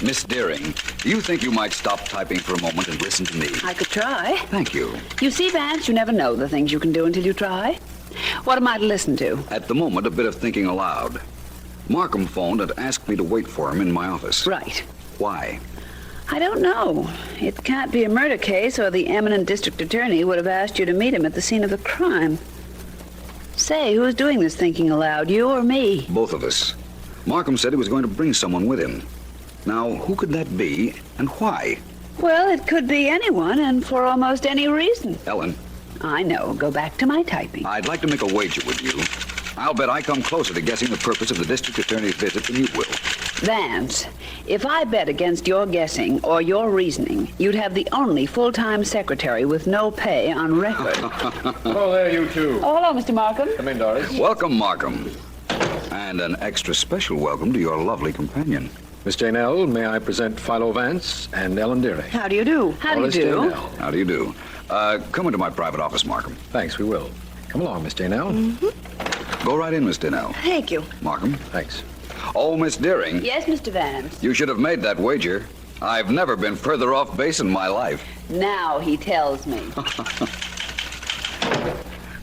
Miss Deering, do you think you might stop typing for a moment and listen to me? I could try. Thank you. You see, Vance, you never know the things you can do until you try. What am I to listen to? At the moment, a bit of thinking aloud. Markham phoned and asked me to wait for him in my office. Right. Why? I don't know. It can't be a murder case, or the eminent district attorney would have asked you to meet him at the scene of the crime. Say, who's doing this thinking aloud, you or me? Both of us. Markham said he was going to bring someone with him. Now, who could that be, and why? Well, it could be anyone, and for almost any reason. Ellen. I know. Go back to my typing. I'd like to make a wager with you. I'll bet I come closer to guessing the purpose of the district attorney's visit than you will. Vance, if I bet against your guessing or your reasoning, you'd have the only full-time secretary with no pay on record. Hello there, you two. Oh, hello, Mr. Markham. Come in, Doris. Welcome, Markham. And an extra special welcome to your lovely companion. Miss Jane L., may I present Philo Vance and Ellen Deering. How do you do? How do you Doris do? Jane L. How do you do? Come into my private office, Markham. Thanks, we will. Come along, Miss Jane L. Go right in, Miss Dinell. Thank you. Markham. Thanks. Oh, Miss Deering. Yes, Mr. Vance. You should have made that wager. I've never been further off base in my life. Now he tells me.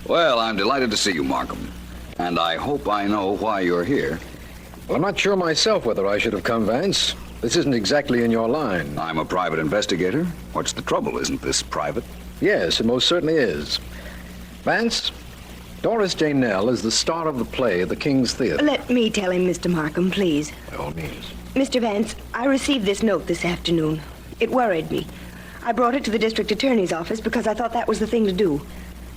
Well, I'm delighted to see you, Markham. And I hope I know why you're here. Well, I'm not sure myself whether I should have come, Vance. This isn't exactly in your line. I'm a private investigator. What's the trouble? Isn't this private? Yes, it most certainly is. Vance, Doris Jane L. is the star of the play at the King's Theater. Let me tell him, Mr. Markham, please. By all means. Mr. Vance, I received this note this afternoon. It worried me. I brought it to the district attorney's office because I thought that was the thing to do.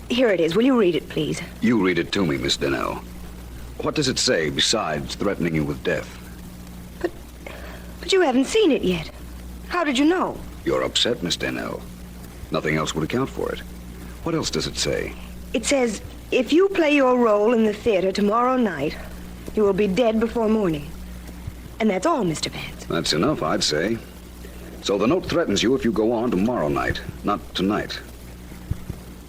Here it is. Will you read it, please? You read it to me, Miss Dinell. What does it say besides threatening you with death? But you haven't seen it yet. How did you know? You're upset, Miss Dinell. Nothing else would account for it. What else does it say? It says, if you play your role in the theater tomorrow night, you will be dead before morning. And that's all, Mr. Vance. That's enough, I'd say. So the note threatens you if you go on tomorrow night, not tonight.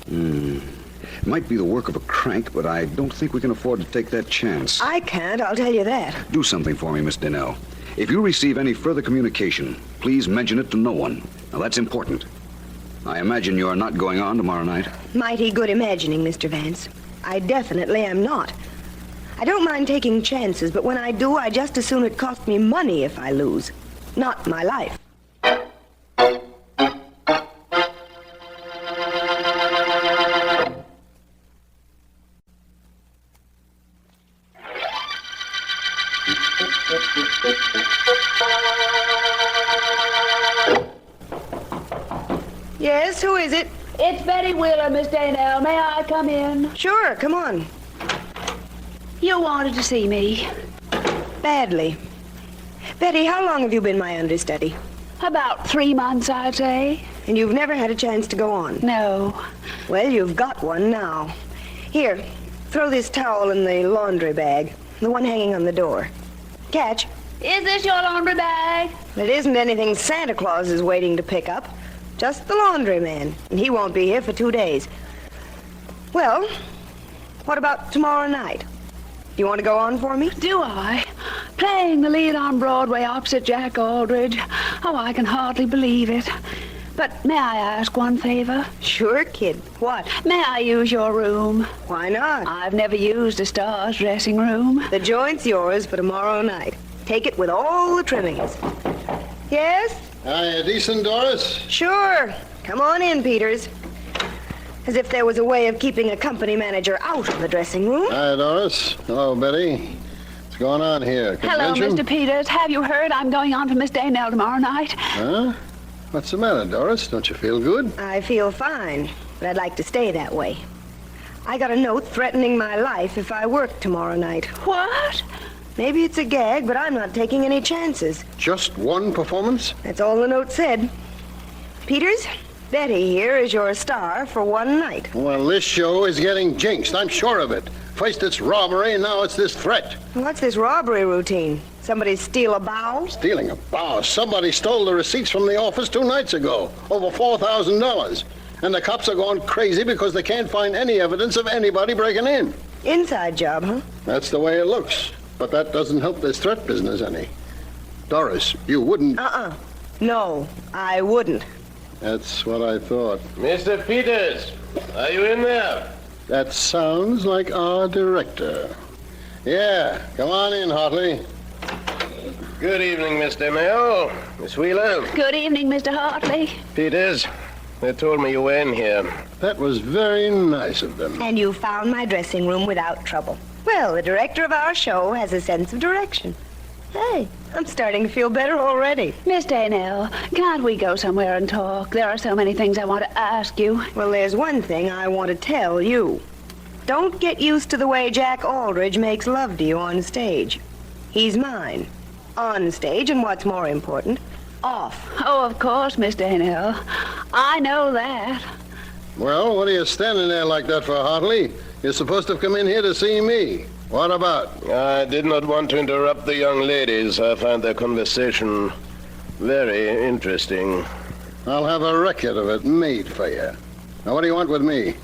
It might be the work of a crank, but I don't think we can afford to take that chance. I can't, I'll tell you that. Do something for me, Miss Dinell. If you receive any further communication, please mention it to no one. Now, that's important. I imagine you're not going on tomorrow night. Mighty good imagining, Mr. Vance. I definitely am not. I don't mind taking chances, but when I do, I just as soon it costs me money if I lose. Not my life. Yes, who is it? It's Betty Wheeler, Miss Danell. May I come in? Sure, come on. You wanted to see me. Badly. Betty, how long have you been my understudy? About 3 months, I'd say. And you've never had a chance to go on? No. Well, you've got one now. Here, throw this towel in the laundry bag, the one hanging on the door. Catch. Is this your laundry bag? It isn't anything Santa Claus is waiting to pick up. Just the laundry man, and he won't be here for 2 days. Well, what about tomorrow night? Do you want to go on for me? Do I? Playing the lead on Broadway opposite Jack Aldridge. Oh, I can hardly believe it. But may I ask one favor? Sure, kid. What? May I use your room? Why not? I've never used a star's dressing room. The joint's yours for tomorrow night. Take it with all the trimmings. Yes? Hiya, decent, Doris? Sure. Come on in, Peters. As if there was a way of keeping a company manager out of the dressing room. Hiya, Doris. Hello, Betty. What's going on here? Hello, Convention? Mr. Peters. Have you heard I'm going on for Miss Danell tomorrow night? Huh? What's the matter, Doris? Don't you feel good? I feel fine, but I'd like to stay that way. I got a note threatening my life if I work tomorrow night. What? Maybe it's a gag, but I'm not taking any chances. Just one performance? That's all the note said. Peters, Betty here is your star for one night. Well, this show is getting jinxed. I'm sure of it. First it's robbery, and now it's this threat. What's this robbery routine? Somebody steal a bowl? Stealing a bow. Somebody stole the receipts from the office 2 nights ago. Over $4,000. And the cops are going crazy because they can't find any evidence of anybody breaking in. Inside job, huh? That's the way it looks. But that doesn't help this threat business any. Doris, you wouldn't... No, I wouldn't. That's what I thought. Mr. Peters, are you in there? That sounds like our director. Yeah, come on in, Hartley. Good evening, Mr. Mayo. Miss Wheeler. Good evening, Mr. Hartley. Peters, they told me you were in here. That was very nice of them. And you found my dressing room without trouble. Well, the director of our show has a sense of direction. Hey, I'm starting to feel better already. Miss Daynell, can't we go somewhere and talk? There are so many things I want to ask you. Well, there's one thing I want to tell you. Don't get used to the way Jack Aldridge makes love to you on stage. He's mine. On stage, and what's more important, off. Oh, of course, Miss Daynell. I know that. Well, what are you standing there like that for, Hartley? You're supposed to have come in here to see me. What about? I did not want to interrupt the young ladies. I find their conversation very interesting. I'll have a record of it made for you. Now, what do you want with me?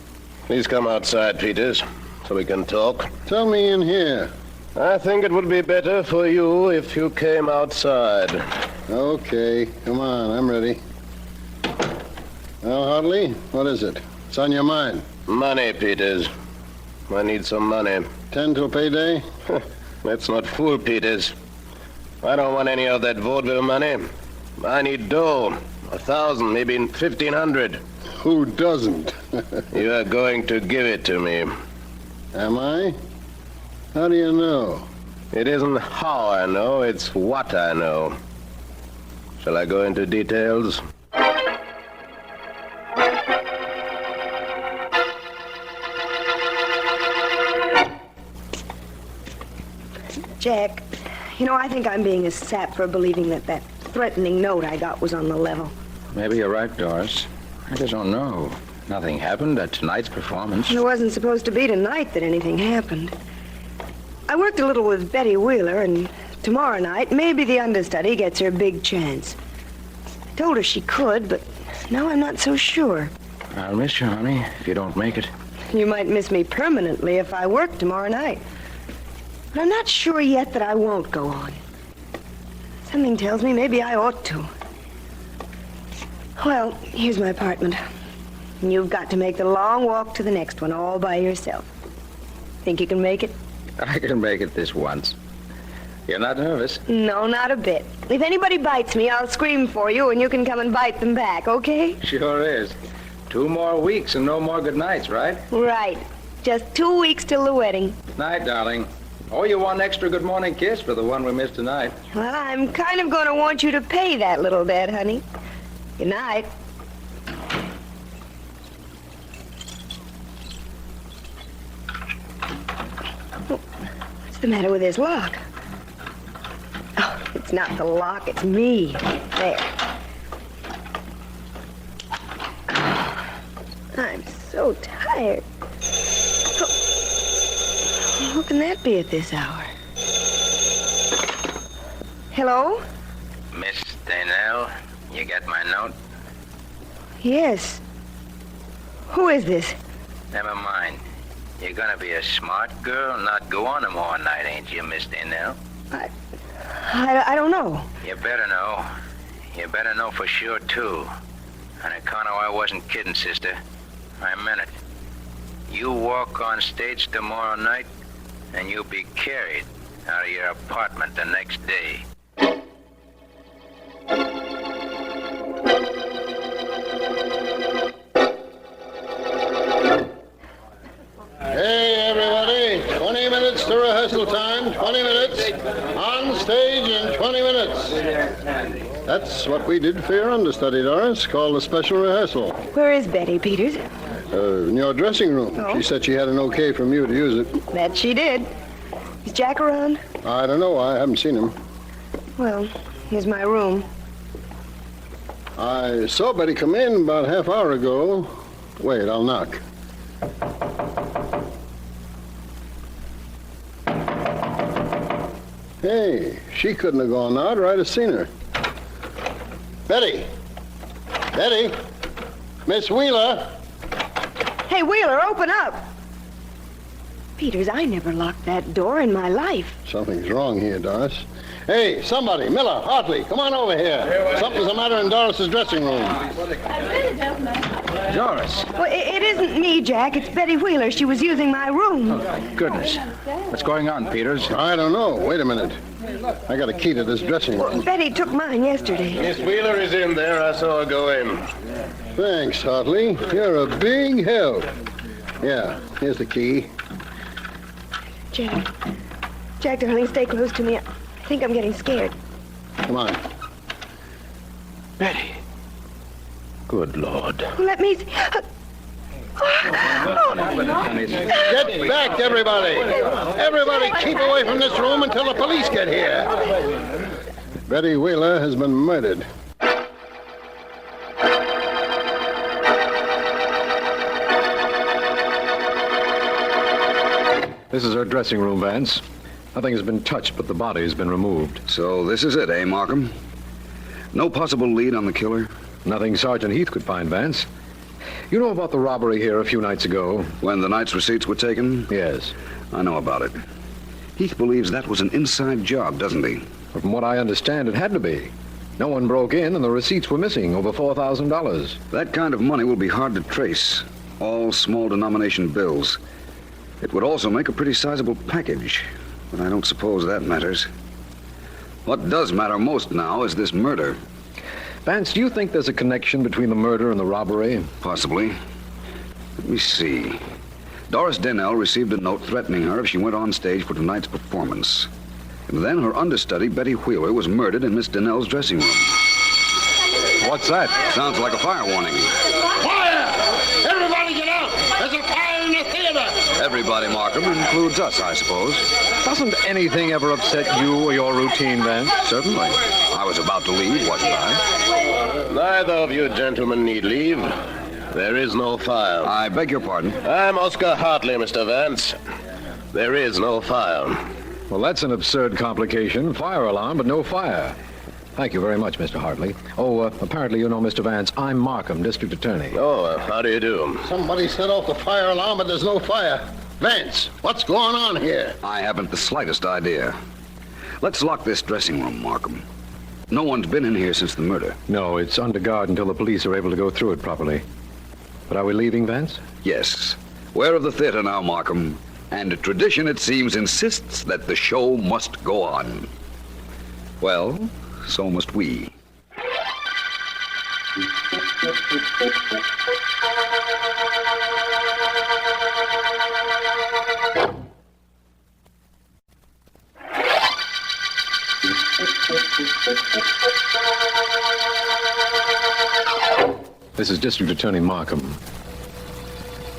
Please come outside, Peters, so we can talk. Tell me in here. I think it would be better for you if you came outside. Okay, come on, I'm ready. Well, Hartley, what is it? What's on your mind? Money, Peters. I need some money. 10 till payday? Let's not fool Peters. I don't want any of that vaudeville money. I need dough. 1,000, maybe 1,500. Who doesn't? You are going to give it to me. Am I? How do you know? It isn't how I know, it's what I know. Shall I go into details? Jack, you know, I think I'm being a sap for believing that threatening note I got was on the level. Maybe you're right, Doris. I just don't know. Nothing happened at tonight's performance. It wasn't supposed to be tonight that anything happened. I worked a little with Betty Wheeler, and tomorrow night, maybe the understudy gets her big chance. I told her she could, but now I'm not so sure. I'll miss you, honey, if you don't make it. You might miss me permanently if I work tomorrow night. But I'm not sure yet that I won't go on. Something tells me maybe I ought to. Well, here's my apartment. And you've got to make the long walk to the next one all by yourself. Think you can make it? I can make it this once. You're not nervous? No, not a bit. If anybody bites me, I'll scream for you, and you can come and bite them back, okay? Sure is. 2 more weeks and no more good nights, right? Right. Just 2 weeks till the wedding. Night, darling. Oh, you want an extra good morning kiss for the one we missed tonight. Well, I'm kind of going to want you to pay that little debt, honey. Good night. Oh, what's the matter with this lock? Oh, it's not the lock, it's me. There. Oh, I'm so tired. Who can that be at this hour? Hello? Miss Daynell, you got my note? Yes. Who is this? Never mind. You're gonna be a smart girl, not go on tomorrow night, ain't you, Miss Daynell? I don't know. You better know. You better know for sure, too. On account of I wasn't kidding, sister. I meant it. You walk on stage tomorrow night, and you'll be carried out of your apartment the next day. Hey, everybody. 20 minutes to rehearsal time. 20 minutes. On stage in 20 minutes. That's what we did for your understudy, Doris, called a special rehearsal. Where is Betty, Peters? In your dressing room. Oh. She said she had an okay from you to use it. That she did. Is Jack around? I don't know. I haven't seen him. Well, here's my room. I saw Betty come in about a half hour ago. Wait, I'll knock. Hey, she couldn't have gone out, or I'd have seen her. Betty! Betty! Miss Wheeler! Hey, Wheeler, open up. Peters, I never locked that door in my life. Something's wrong here, Doris. Hey, somebody, Miller, Hartley, come on over here. Something's the matter in Doris's dressing room. Doris. Well, it isn't me, Jack. It's Betty Wheeler. She was using my room. Oh, goodness. What's going on, Peters? I don't know. Wait a minute. I got a key to this dressing room. Betty took mine yesterday. Miss Wheeler is in there. I saw her go in. Thanks, Hartley. You're a big help. Yeah, here's the key. Jack, darling, stay close to me. I think I'm getting scared. Come on. Betty. Good Lord. Let me see. Get back, everybody! Everybody keep away from this room until the police get here. Betty Wheeler has been murdered. This is her dressing room, Vance. Nothing has been touched, but the body has been removed. So this is it, eh, Markham? No possible lead on the killer? Nothing Sergeant Heath could find, Vance. You know about the robbery here a few nights ago? When the night's receipts were taken? Yes. I know about it. Heath believes that was an inside job, doesn't he? But from what I understand, it had to be. No one broke in and the receipts were missing, over $4,000. That kind of money will be hard to trace. All small denomination bills. It would also make a pretty sizable package, but I don't suppose that matters. What does matter most now is this murder. Vance, do you think there's a connection between the murder and the robbery? Possibly. Let me see. Doris Dennell received a note threatening her if she went on stage for tonight's performance. And then her understudy, Betty Wheeler, was murdered in Miss Dennell's dressing room. What's that? Sounds like a fire warning. Fire! Everybody get out! There's a fire in the theater! Everybody, Markham, includes us, I suppose. Doesn't anything ever upset you or your routine, Vance? Certainly. I was about to leave, wasn't I? Neither of you gentlemen need leave. There is no fire. I beg your pardon. I'm Oscar Hartley, Mr. Vance. There is no fire. Well, that's an absurd complication. Fire alarm, but no fire. Thank you very much, Mr. Hartley. Oh, apparently you know Mr. Vance. I'm Markham, District Attorney. Oh, how do you do? Somebody set off the fire alarm, but there's no fire. Vance, what's going on here? I haven't the slightest idea. Let's lock this dressing room, Markham. No one's been in here since the murder. No, it's under guard until the police are able to go through it properly. But are we leaving, Vance? Yes. We're of the theater now, Markham. And tradition, it seems, insists that the show must go on. Well, so must we. This is District Attorney Markham.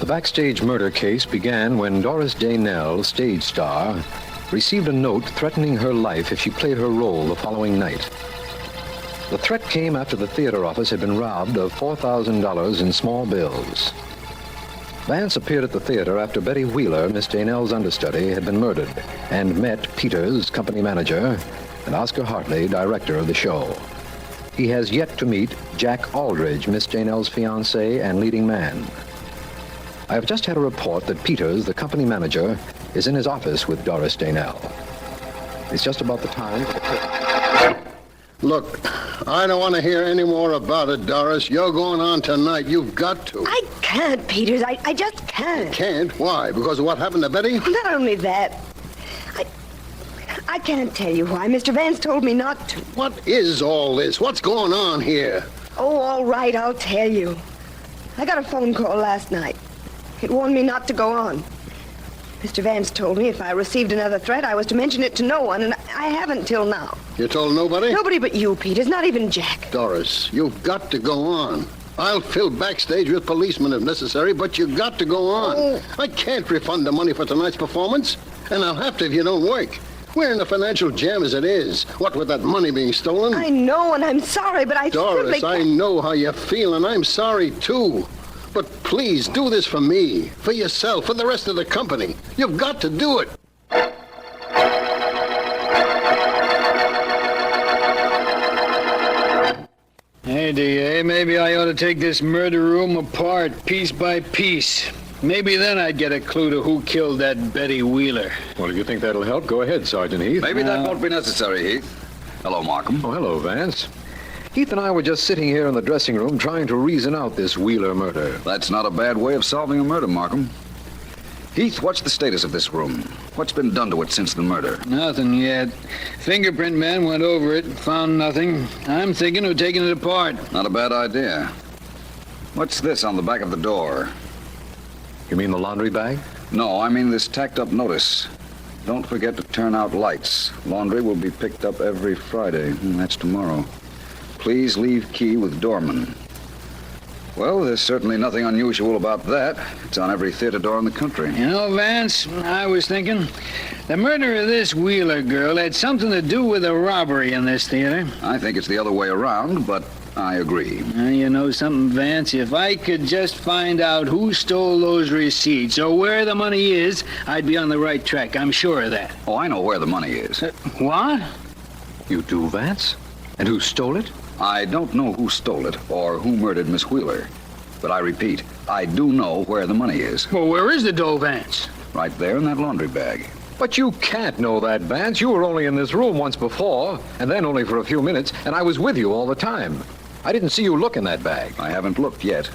The Backstage murder case began when Doris Daynell, stage star, received a note threatening her life if she played her role the following night. The threat came after the theater office had been robbed of $4,000 in small bills. Vance appeared at the theater after Betty Wheeler, Miss Daynell's understudy, had been murdered, and met Peters, company manager, and Oscar Hartley, director of the show. He has yet to meet Jack Aldridge, Miss Daynell's fiancé and leading man. I have just had a report that Peters, the company manager, is in his office with Doris Daynell. It's just about the time for the... Look, I don't want to hear any more about it, Doris. You're going on tonight. You've got to. I can't, Peters. I just can't. Can't? Why? Because of what happened to Betty? Not only that, I can't tell you why. Mr. Vance told me not to. What is all this? What's going on here? Oh, all right, I'll tell you. I got a phone call last night. It warned me not to go on. Mr. Vance told me if I received another threat, I was to mention it to no one, and I haven't till now. You told nobody? Nobody but you, Peters, not even Jack. Doris, you've got to go on. I'll fill Backstage with policemen if necessary, but you've got to go on. Oh. I can't refund the money for tonight's performance, and I'll have to if you don't work. We're in a financial jam as it is. What with that money being stolen? I know, and I'm sorry, but I Doris, simply I can't. know how you feel, and I'm sorry, too. But please, do this for me, for yourself, for the rest of the company. You've got to do it. Hey, DA, maybe I ought to take this murder room apart, piece by piece. Maybe then I'd get a clue to who killed that Betty Wheeler. Well, if you think that'll help, go ahead, Sergeant Heath. Maybe that won't be necessary, Heath. Hello, Markham. Oh, hello, Vance. Heath and I were just sitting here in the dressing room trying to reason out this Wheeler murder. That's not a bad way of solving a murder, Markham. Heath, what's the status of this room? What's been done to it since the murder? Nothing yet. Fingerprint man went over it, found nothing. I'm thinking of taking it apart. Not a bad idea. What's this on the back of the door? You mean the laundry bag? No, I mean this tacked-up notice. Don't forget to turn out lights. Laundry will be picked up every Friday. That's tomorrow. Please leave key with doorman. Well, there's certainly nothing unusual about that. It's on every theater door in the country. You know, Vance, I was thinking the murder of this Wheeler girl had something to do with a robbery in this theater. I think it's the other way around, but I agree. You know something, Vance? If I could just find out who stole those receipts or where the money is, I'd be on the right track. I'm sure of that. Oh, I know where the money is. What? You do, Vance? And who stole it? I don't know who stole it or who murdered Miss Wheeler. But I repeat, I do know where the money is. Well, where is the dough, Vance? Right there in that laundry bag. But you can't know that, Vance. You were only in this room once before, and then only for a few minutes, and I was with you all the time. I didn't see you look in that bag. I haven't looked yet,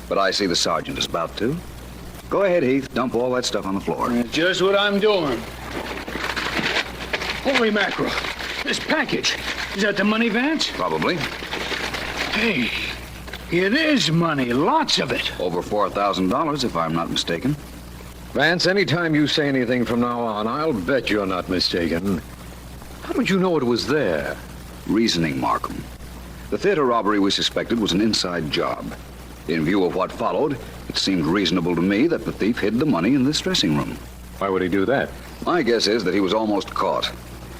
but I see the sergeant is about to. Go ahead, Heath. Dump all that stuff on the floor. That's just what I'm doing. Holy mackerel. This package. Is that the money, Vance? Probably. Hey, it is money. Lots of it. Over $4,000, if I'm not mistaken. Vance, anytime you say anything from now on, I'll bet you're not mistaken. How did you know it was there? Reasoning, Markham. The theater robbery we suspected was an inside job. In view of what followed, it seemed reasonable to me that the thief hid the money in this dressing room. Why would he do that? My guess is that he was almost caught.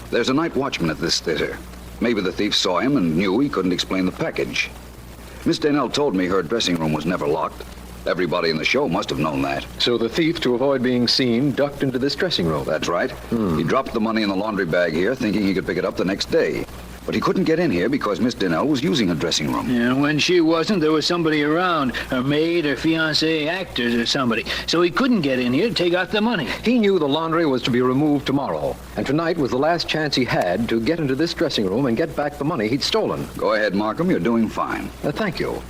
There's a night watchman at this theater. Maybe the thief saw him and knew he couldn't explain the package. Miss Daynell told me her dressing room was never locked. Everybody in the show must have known that. So the thief, to avoid being seen, ducked into this dressing room. That's right. He dropped the money in the laundry bag here, thinking he could pick it up the next day. But he couldn't get in here because Miss Daynell was using her dressing room. And when she wasn't, there was somebody around. Her maid, her fiancé, actors, or somebody. So he couldn't get in here to take out the money. He knew the laundry was to be removed tomorrow, and tonight was the last chance he had to get into this dressing room and get back the money he'd stolen. Go ahead, Markham. You're doing fine. Thank you.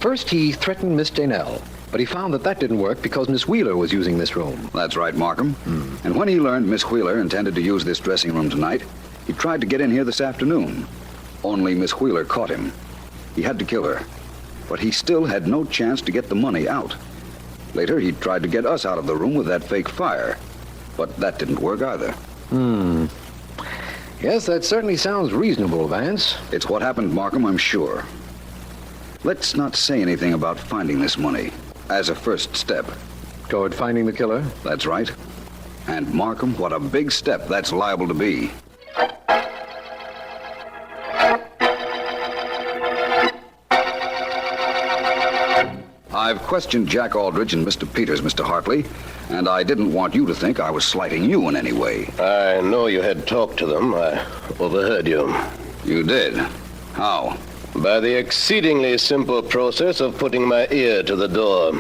First, he threatened Miss Daynell, but he found that didn't work because Miss Wheeler was using this room. That's right, Markham. And when he learned Miss Wheeler intended to use this dressing room tonight, he tried to get in here this afternoon. Only Miss Wheeler caught him. He had to kill her, but he still had no chance to get the money out. Later, he tried to get us out of the room with that fake fire, but that didn't work either. Yes, that certainly sounds reasonable, Vance. It's what happened, Markham, I'm sure. Let's not say anything about finding this money as a first step. Toward finding the killer? That's right. And Markham, what a big step that's liable to be. I've questioned Jack Aldrich and Mr. Peters, Mr. Hartley, and I didn't want you to think I was slighting you in any way. I know you had talked to them. I overheard you. You did? How? By the exceedingly simple process of putting my ear to the door.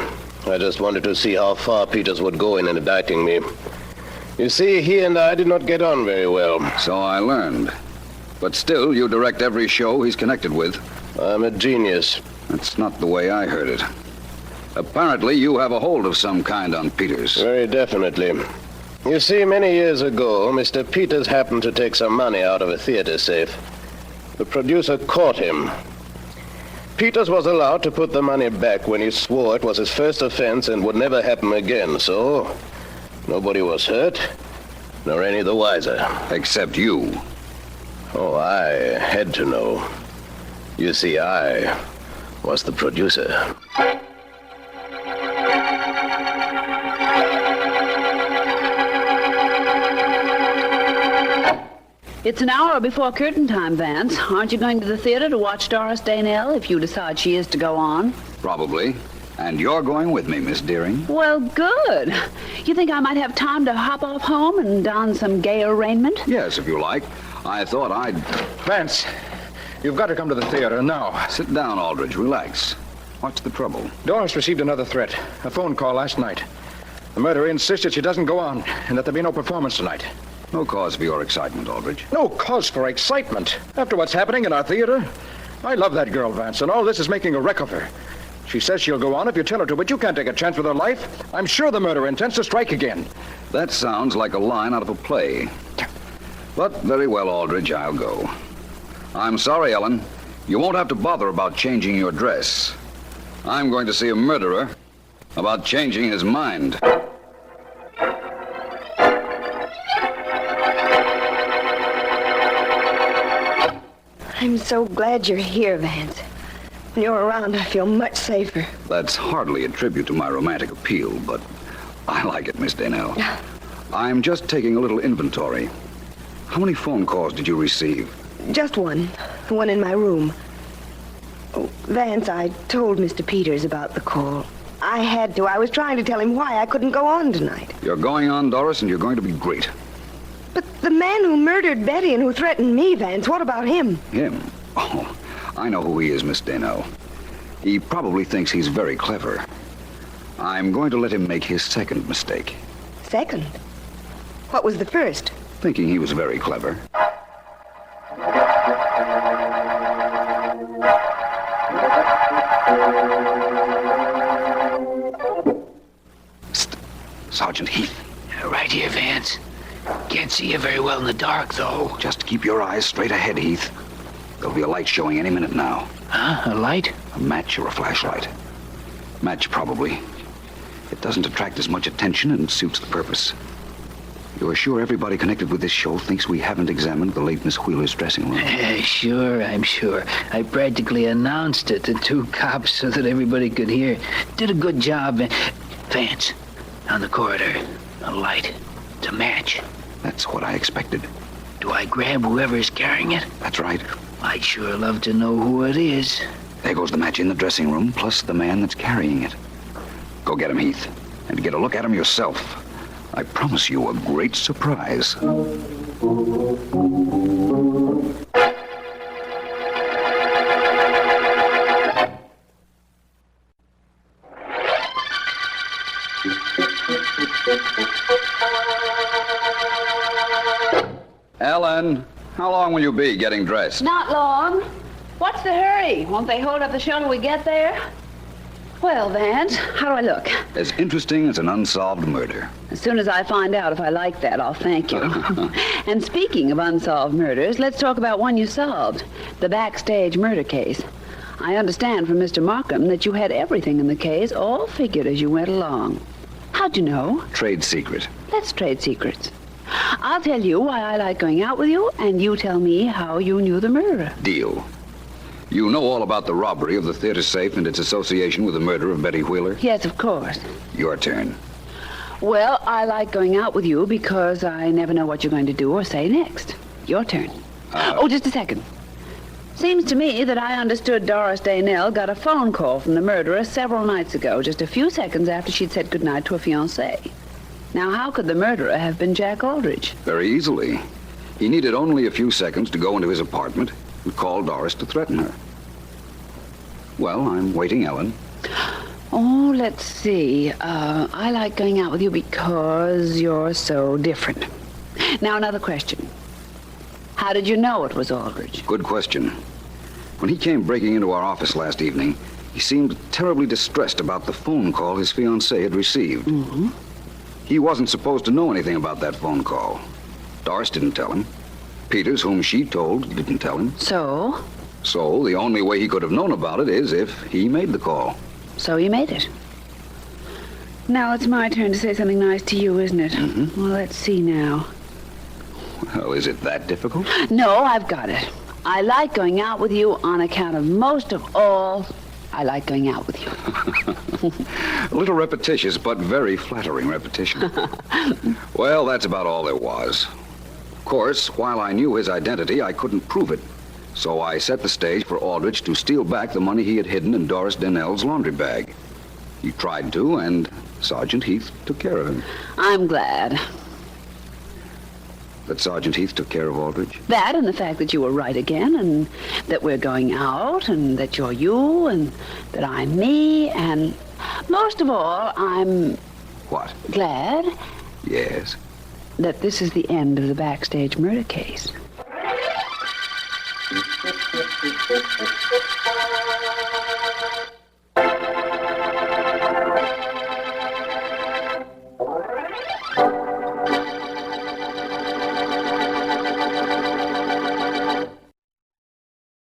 I just wanted to see how far Peters would go in indicting me. You see, he and I did not get on very well. So I learned. But still, you direct every show he's connected with. I'm a genius. That's not the way I heard it. Apparently, you have a hold of some kind on Peters. Very definitely. You see, many years ago, Mr. Peters happened to take some money out of a theater safe. The producer caught him. Peters was allowed to put the money back when he swore it was his first offense and would never happen again, so nobody was hurt, nor any the wiser. Except you. Oh, I had to know. You see, I was the producer. It's an hour before curtain time, Vance. Aren't you going to the theater to watch Doris Daynell if you decide she is to go on? Probably. And you're going with me, Miss Deering. Well, good. You think I might have time to hop off home and don some gayer raiment? Yes, if you like. I thought I'd... Vance, you've got to come to the theater now. Sit down, Aldridge. Relax. What's the trouble? Doris received another threat. A phone call last night. The murderer insisted she doesn't go on and that there be no performance tonight. No cause for your excitement, Aldridge. No cause for excitement. After what's happening in our theater, I love that girl, Vance, and all this is making a wreck of her. She says she'll go on if you tell her to, but you can't take a chance with her life. I'm sure the murderer intends to strike again. That sounds like a line out of a play. But very well, Aldridge, I'll go. I'm sorry, Ellen. You won't have to bother about changing your dress. I'm going to see a murderer about changing his mind. I'm so glad you're here, Vance. When you're around, I feel much safer. That's hardly a tribute to my romantic appeal, but I like it, Miss Daynell. I'm just taking a little inventory. How many phone calls did you receive? Just one. The one in my room. Oh, Vance, I told Mr. Peters about the call. I had to. I was trying to tell him why I couldn't go on tonight. You're going on, Doris, and you're going to be great. But the man who murdered Betty and who threatened me, Vance, what about him? Him? Oh, I know who he is, Miss Daynell. He probably thinks he's very clever. I'm going to let him make his second mistake. Second? What was the first? Thinking he was very clever. Psst. Sergeant Heath. Right here, Vance. Can't see you very well in the dark, though. Just keep your eyes straight ahead, Heath. There'll be a light showing any minute now. Huh? A light? A match or a flashlight. Match, probably. It doesn't attract as much attention and suits the purpose. You're sure everybody connected with this show thinks we haven't examined the late Miss Wheeler's dressing room? Sure, I'm sure. I practically announced it to 2 cops so that everybody could hear. Did a good job. Vance, on the corridor. A light. To match. That's what I expected. Do I grab whoever's carrying it? That's right. I'd sure love to know who it is. There goes the match in the dressing room, plus the man that's carrying it. Go get him, Heath. And get a look at him yourself. I promise you a great surprise. Ellen, how long will you be getting dressed? Not long. What's the hurry? Won't they hold up the show till we get there? Well, Vance, how do I look? As interesting as an unsolved murder. As soon as I find out if I like that, I'll thank you. And speaking of unsolved murders, let's talk about one you solved. The Backstage murder case. I understand from Mr. Markham that you had everything in the case all figured as you went along. How'd you know? Trade secret. Let's trade secrets. I'll tell you why I like going out with you, and you tell me how you knew the murderer. Deal. You know all about the robbery of the theater safe and its association with the murder of Betty Wheeler? Yes, of course. Your turn. Well, I like going out with you because I never know what you're going to do or say next. Your turn. Oh, just a second. Seems to me that I understood Doris Daynell got a phone call from the murderer several nights ago, just a few seconds after she'd said goodnight to a fiancé. Now, how could the murderer have been Jack Aldridge? Very easily. He needed only a few seconds to go into his apartment and call Doris to threaten her. Well, I'm waiting, Ellen. Oh, let's see. I like going out with you because you're so different. Now, another question. How did you know it was Aldridge? Good question. When he came breaking into our office last evening, he seemed terribly distressed about the phone call his fiancée had received. Mm-hmm. He wasn't supposed to know anything about that phone call. Doris didn't tell him. Peters, whom she told, didn't tell him. So? So the only way he could have known about it is if he made the call. So he made it. Now it's my turn to say something nice to you, isn't it? Mm-hmm. Well, let's see now. Well, is it that difficult? No, I've got it. I like going out with you on account of most of all, I like going out with you. A little repetitious, but very flattering repetition. Well, that's about all there was. Of course, while I knew his identity, I couldn't prove it. So I set the stage for Aldrich to steal back the money he had hidden in Doris Dennell's laundry bag. He tried to, and Sergeant Heath took care of him. I'm glad. That Sergeant Heath took care of Aldrich? That and the fact that you were right again, and that we're going out, and that you're you, and that I'm me, and most of all, I'm... What? Glad Yes? that this is the end of the Backstage murder case.